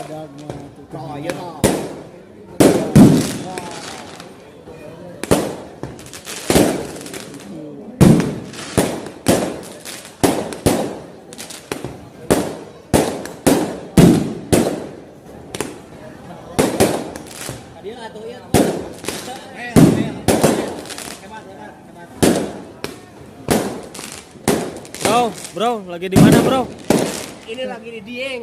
badak mah tuh. Oh iya toh. Dia atuh ya. Bro, lagi di mana bro? Ini lagi di Dieng.